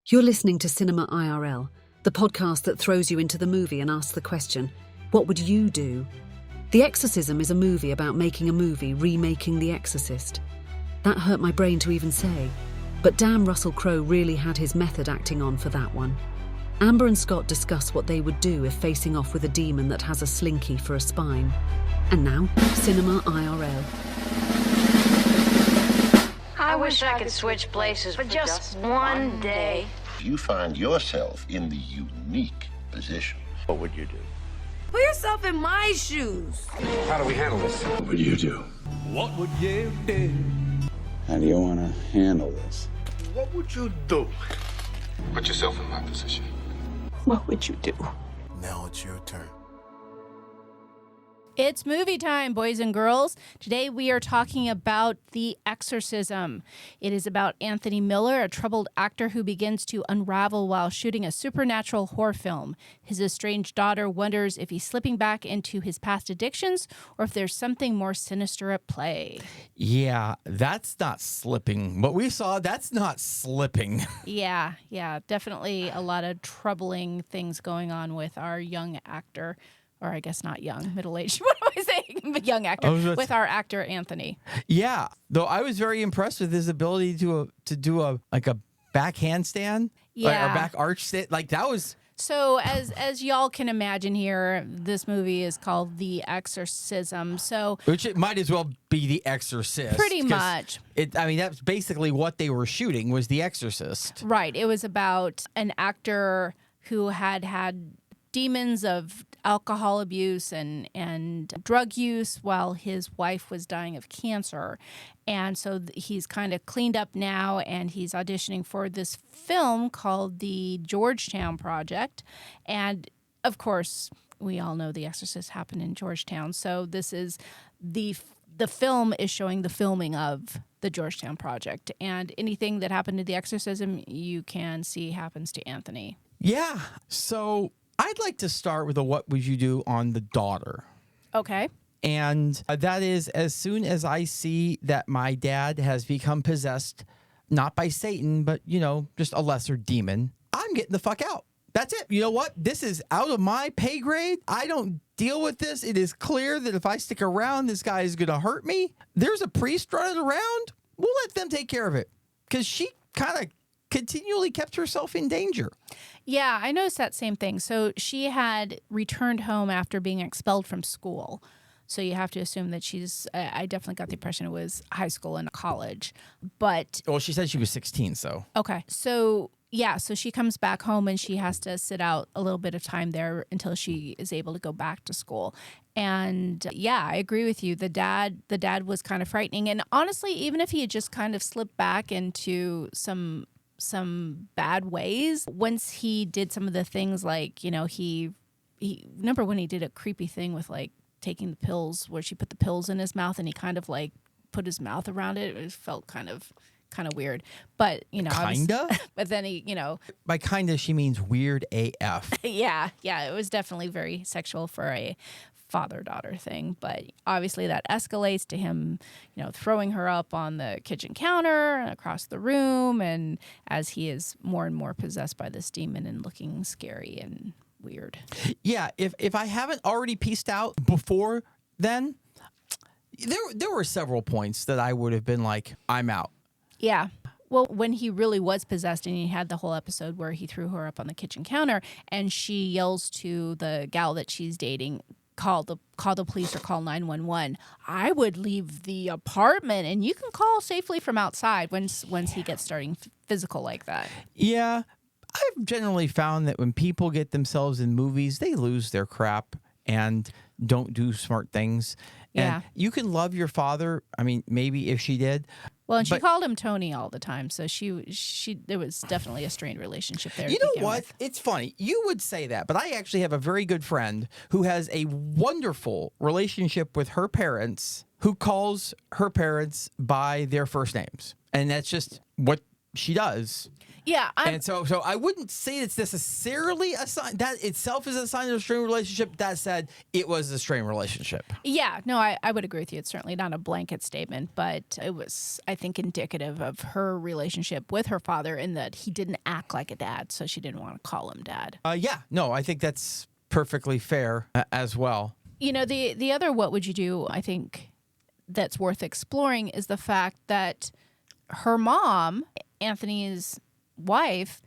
You're listening to Cinema IRL, the podcast that throws you into the movie and asks the question, what would you do? The Exorcism is a movie about making a movie remaking The Exorcist. That hurt my brain to even say, but damn, Russell Crowe really had his method acting on for that one. Amber and Scott discuss what they would do if facing off with a demon that has a slinky for a spine. And now, Cinema IRL. I wish I could switch places for just one day. You find yourself in the unique position. What would you do? Put yourself in my shoes. How do we handle this? What would you do? What would you do? How do you want to handle this? What would you do? Put yourself in my position. What would you do? Now it's your turn. It's movie time, boys and girls. Today we are talking about The Exorcism. It is about Anthony Miller, a troubled actor who begins to unravel while shooting a supernatural horror film. His estranged daughter wonders if he's slipping back into his past addictions or if there's something more sinister at play. Yeah, that's not slipping. What we saw, that's not slipping. Yeah, definitely a lot of troubling things going on with our young actor. Or I guess not young, middle-aged. What am I saying? Young actor. With our actor, Anthony. Yeah, though I was very impressed with his ability to do a back handstand. Yeah. Or back arch sit. Like that was... So as y'all can imagine here, this movie is called The Exorcism. So Which it might as well be The Exorcist. Pretty much. That's basically what they were shooting was The Exorcist. Right. It was about an actor who had demons of alcohol abuse and drug use while his wife was dying of cancer. And so he's kind of cleaned up now, and he's auditioning for this film called The Georgetown Project. And, of course, we all know The Exorcist happened in Georgetown. So this is the film is showing the filming of the Georgetown Project. And anything that happened to The Exorcism, you can see happens to Anthony. Yeah. So I'd like to start with a what would you do on the daughter. Okay. And that is as soon as I see that my dad has become possessed, not by Satan, but, just a lesser demon, I'm getting the fuck out. That's it. You know what? This is out of my pay grade. I don't deal with this. It is clear that if I stick around, this guy is going to hurt me. There's a priest running around. We'll let them take care of it. Because she kind of continually kept herself in danger. Yeah, I noticed that same thing. So she had returned home after being expelled from school. So you have to assume that I definitely got the impression it was high school and college. But Well, she said she was 16, so. Okay. So, yeah, so she comes back home and she has to sit out a little bit of time there until she is able to go back to school. And yeah, I agree with you. The dad was kind of frightening. And honestly, even if he had just kind of slipped back into some bad ways, once he did some of the things like, he remember when he did a creepy thing with like taking the pills where she put the pills in his mouth and he kind of like put his mouth around it. It felt kind of weird, but kinda. But then he, By kinda, she means weird AF. yeah, it was definitely very sexual for a father-daughter thing, but obviously that escalates to him, throwing her up on the kitchen counter and across the room, and as he is more and more possessed by this demon and looking scary and weird. Yeah, if I haven't already pieced out before then, there were several points that I would have been like, I'm out. Yeah. Well, when he really was possessed and he had the whole episode where he threw her up on the kitchen counter and she yells to the gal that she's dating, call the police or call 911. I would leave the apartment and you can call safely from outside once he gets starting physical like that. Yeah. I've generally found that when people get themselves in movies, they lose their crap and don't do smart things. Yeah. And you can love your father. I mean, maybe if she did. Well, and she called him Tony all the time, so there was definitely a strained relationship there. You know what? It's funny. You would say that, but I actually have a very good friend who has a wonderful relationship with her parents, who calls her parents by their first names. And that's just what she does. Yeah, And so I wouldn't say it's necessarily a sign that itself is a sign of a strained relationship. That said, it was a strained relationship. yeah, no, I would agree with you. It's certainly not a blanket statement, but it was, I think, indicative of her relationship with her father in that he didn't act like a dad, so she didn't want to call him dad. Yeah, no, I think that's perfectly fair as well. You know, the other what would you do, I think, that's worth exploring is the fact that her mom, Anthony's wife,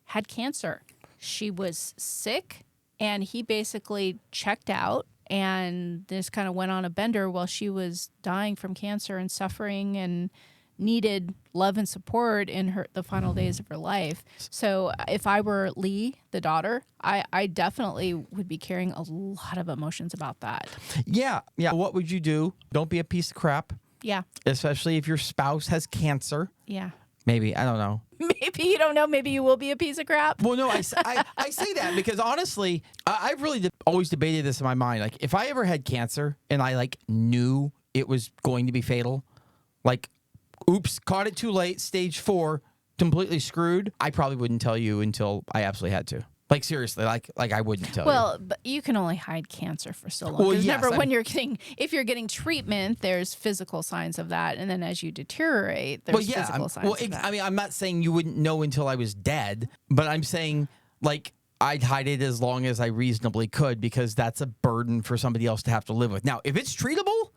had cancer. She was sick, and he basically checked out and just kind of went on a bender while she was dying from cancer and suffering and needed love and support in the final days of her life. So if I were Lee, the daughter, I definitely would be carrying a lot of emotions about that. Yeah. What would you do? Don't be a piece of crap. Yeah. Especially if your spouse has cancer. Yeah. Maybe, I don't know. Maybe you don't know. Maybe you will be a piece of crap. Well, no, I say that because honestly, I've really always debated this in my mind. Like, if I ever had cancer and I knew it was going to be fatal, oops, caught it too late, stage 4, completely screwed, I probably wouldn't tell you until I absolutely had to. Seriously, I wouldn't tell you. Well, but you can only hide cancer for so long. Well, Because yes, remember, if you're getting treatment, there's physical signs of that, and then as you deteriorate, there's physical signs of that. I mean, I'm not saying you wouldn't know until I was dead, but I'm saying I'd hide it as long as I reasonably could because that's a burden for somebody else to have to live with. Now, if it's treatable,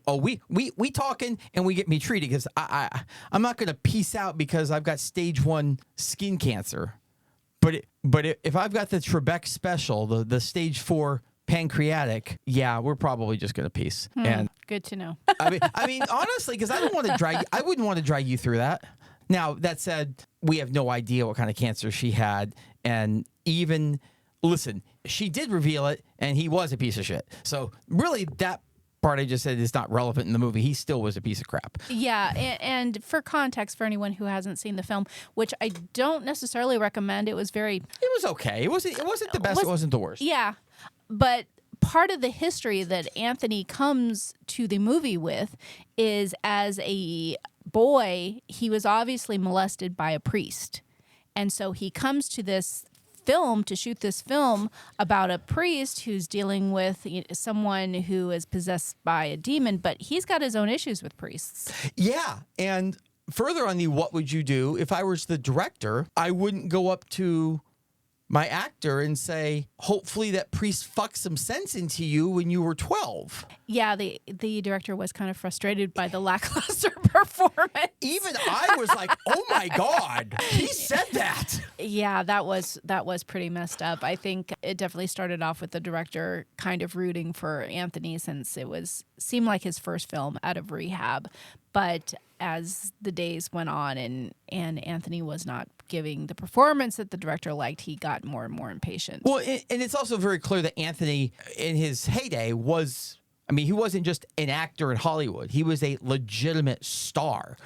we talking and we get me treated because I'm not going to peace out because I've got stage 1 skin cancer. But if I've got the Trebek special, the stage 4 pancreatic, yeah, we're probably just going to peace. And good to know. I mean, honestly, because I wouldn't want to drag you through that. Now, that said, we have no idea what kind of cancer she had. And listen, she did reveal it, and he was a piece of shit. So really, that part I just said is not relevant in the movie. He still was a piece of crap. Yeah, and for context, for anyone who hasn't seen the film, which I don't necessarily recommend, it was okay. It wasn't the best. It wasn't the worst. Yeah, but part of the history that Anthony comes to the movie with is as a boy, he was obviously molested by a priest. And so he comes to this film to shoot this film about a priest who's dealing with someone who is possessed by a demon, but he's got his own issues with priests. Yeah, and further on the what would you do, if I was the director, I wouldn't go up to my actor and say, hopefully that priest fucked some sense into you when you were 12. Yeah, the director was kind of frustrated by the lackluster performance. Even I was like, oh my God, he said that. Yeah, that was pretty messed up. I think it definitely started off with the director kind of rooting for Anthony since it seemed like his first film out of rehab. But as the days went on and Anthony was not giving the performance that the director liked, he got more and more impatient. Well, and it's also very clear that Anthony, in his heyday, he wasn't just an actor in Hollywood. He was a legitimate star.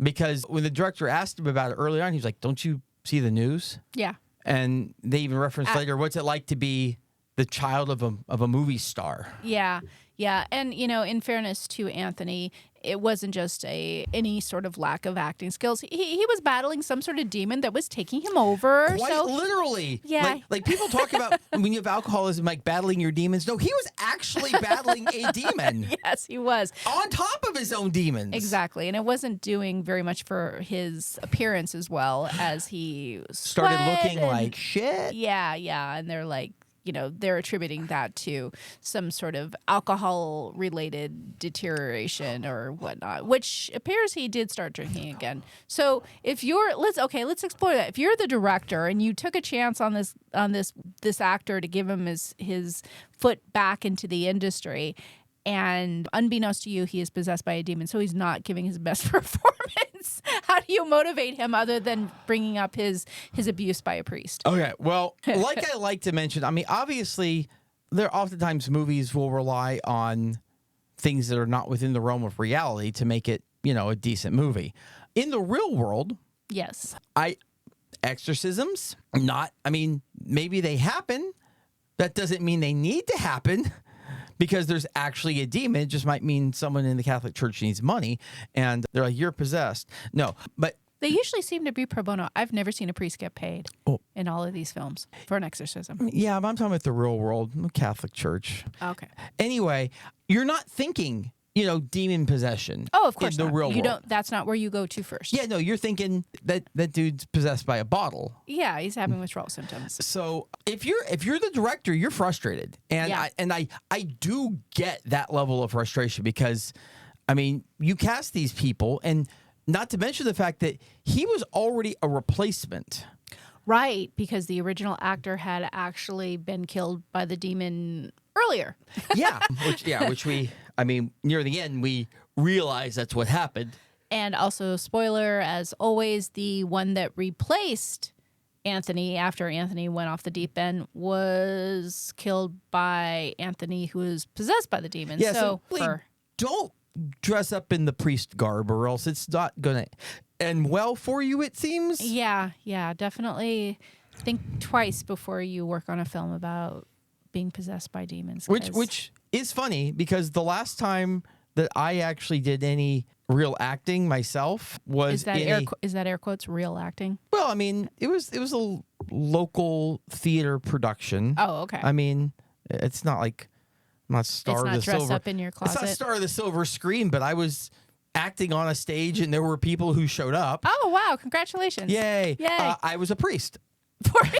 Because when the director asked him about it early on, he was like, don't you see the news? Yeah. And they even referenced later, what's it like to be the child of a movie star? Yeah. Yeah, and in fairness to Anthony, it wasn't just any sort of lack of acting skills. He was battling some sort of demon that was taking him over. Quite literally. Yeah. Like people talk about when you have alcoholism, like battling your demons. No, he was actually battling a demon. Yes, he was. On top of his own demons. Exactly, and it wasn't doing very much for his appearance as well as he started looking like shit. Yeah, and they're like, they're attributing that to some sort of alcohol-related deterioration or whatnot, which appears he did start drinking again. So if let's explore that. If you're the director and you took a chance on this actor to give him his foot back into the industry, and unbeknownst to you, he is possessed by a demon, so he's not giving his best performance. How do you motivate him other than bringing up his abuse by a priest? Okay, well, like I like to mention, I mean, obviously, oftentimes movies will rely on things that are not within the realm of reality to make it, a decent movie. In the real world, yes, exorcisms, maybe they happen. That doesn't mean they need to happen. Because there's actually a demon. It just might mean someone in the Catholic Church needs money, and they're like, you're possessed. No, but They usually seem to be pro bono. I've never seen a priest get paid in all of these films for an exorcism. Yeah, but I'm talking about the real world, the Catholic Church. Okay. Anyway, you're not thinking, demon possession. Oh, of course in the not. real You world. don't. That's not where you go to first. Yeah, no, you're thinking that dude's possessed by a bottle. Yeah, he's having withdrawal symptoms. So if you're the director, you're frustrated, and Yeah. I do get that level of frustration because, I mean, you cast these people, and not to mention the fact that he was already a replacement. Right, because the original actor had actually been killed by the demon earlier. which we, I mean, near the end we realize that's what happened. And also, spoiler, as always, the one that replaced Anthony after Anthony went off the deep end was killed by Anthony, who was possessed by the demon. Yeah, so don't dress up in the priest garb, or else it's not gonna end well for you, it seems. yeah, definitely think twice before you work on a film about being possessed by demons. Which is funny because the last time that I actually did any real acting myself was is that air quotes real acting? well, I mean, it was a local theater production. Oh, okay. I mean, it's not like I'm not star It's of not the dressed silver. up in your It's not closet. star of the silver screen, but I was acting on a stage, and there were people who showed up. Oh wow! Congratulations! Yay! Yay! I was a priest.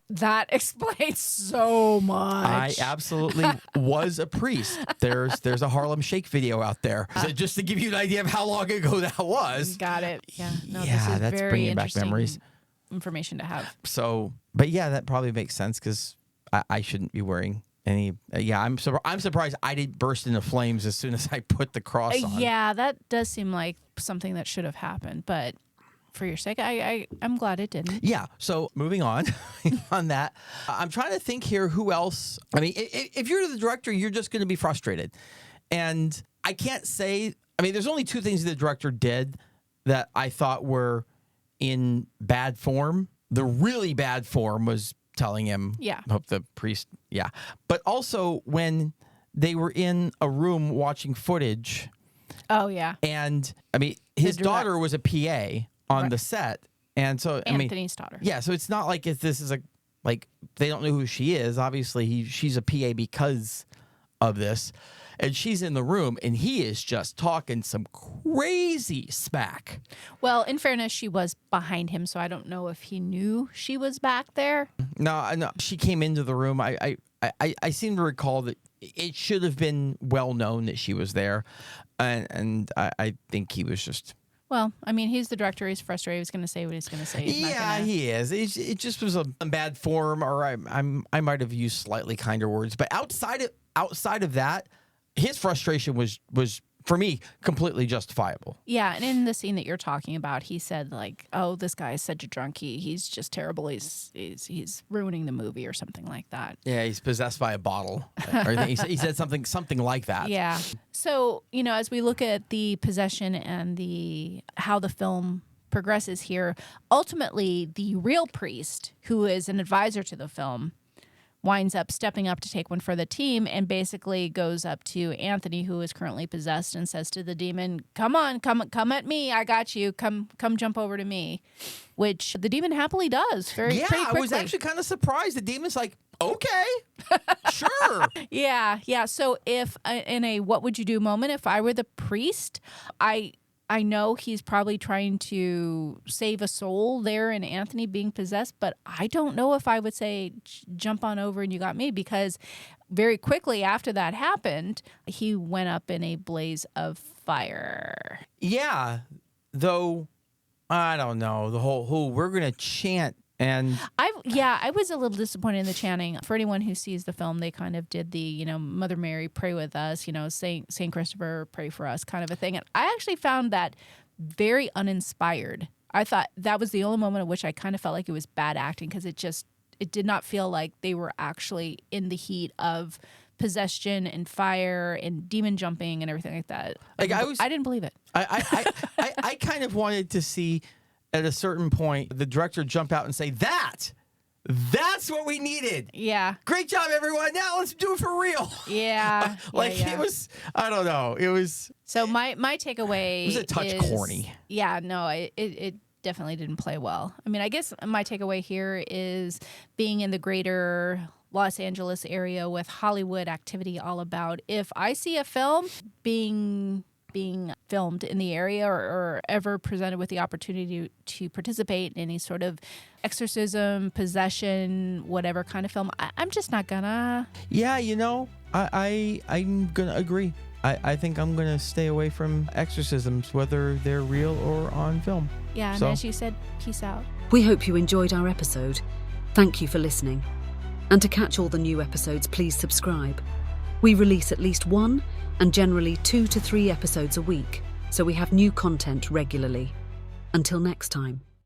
That explains so much. I absolutely was a priest. There's a Harlem Shake video out there. So just to give you an idea of how long ago that was. Got it. Yeah. No, Yeah, this is that's very bringing back interesting memories. information to have. So, but yeah, that probably makes sense because I shouldn't be wearing any. I'm surprised I didn't burst into flames as soon as I put the cross on. Yeah, that does seem like something that should have happened, but for your sake, I'm glad it didn't. Yeah. So moving on on that, I'm trying to think here who else. I mean, if you're the director, you're just going to be frustrated. And I can't say, I mean, there's only two things the director did that I thought were in bad form. The really bad form was telling him, hope the priest, But also when they were in a room watching footage. Oh, yeah. And I mean, his daughter was a PA on the set. And so, Anthony's daughter. Yeah, so it's not like this is like they don't know who she is. Obviously, she's a PA because of this. And she's in the room, and he is just talking some crazy smack. Well, in fairness, she was behind him, so I don't know if he knew she was back there. No, she came into the room. I seem to recall that it should have been well known that she was there, and I think he was just. Well, I mean, he's the director. He's frustrated. He's going to say what he's going to say. He is. It just was a bad form, or I might have used slightly kinder words. But outside of that, his frustration was for me completely justifiable. Yeah, and in the scene that you're talking about, he said like, "Oh, this guy is such a drunkie. He's just terrible. He's ruining the movie or something like that." Yeah, he's possessed by a bottle. Or he said something like that. Yeah. So, as we look at the possession and how the film progresses here, ultimately the real priest, who is an advisor to the film, winds up stepping up to take one for the team and basically goes up to Anthony, who is currently possessed, and says to the demon, "Come on, come at me. I got you. Come jump over to me," which the demon happily does pretty quickly. I was actually kind of surprised. The demon's like, okay, sure. Yeah. So if in a what would you do moment, if I were the priest, I know he's probably trying to save a soul there in Anthony being possessed, but I don't know if I would say jump on over and you got me, because very quickly after that happened, he went up in a blaze of fire. Yeah, though, I don't know. The whole we're going to chant. And I was a little disappointed in the chanting. For anyone who sees the film, they kind of did the, Mother Mary, pray with us, Saint Christopher, pray for us kind of a thing. And I actually found that very uninspired. I thought that was the only moment at which I kind of felt like it was bad acting, because it did not feel like they were actually in the heat of possession and fire and demon jumping and everything like that. I didn't believe it. I kind of wanted to see at a certain point the director jump out and say, that's what we needed. Yeah. Great job, everyone. Now let's do it for real. Yeah. It was, I don't know. It was. So my takeaway It was a touch corny. Yeah, no, it definitely didn't play well. I mean, I guess my takeaway here is being in the greater Los Angeles area with Hollywood activity all about. If I see a film being filmed in the area or ever presented with the opportunity to participate in any sort of exorcism, possession, whatever kind of film, I'm just not gonna. Yeah, I'm gonna agree. I think I'm gonna stay away from exorcisms, whether they're real or on film. Yeah, and as you said, peace out. We hope you enjoyed our episode. Thank you for listening. And to catch all the new episodes, please subscribe. We release at least 1 and generally 2 to 3 episodes a week, so we have new content regularly. Until next time.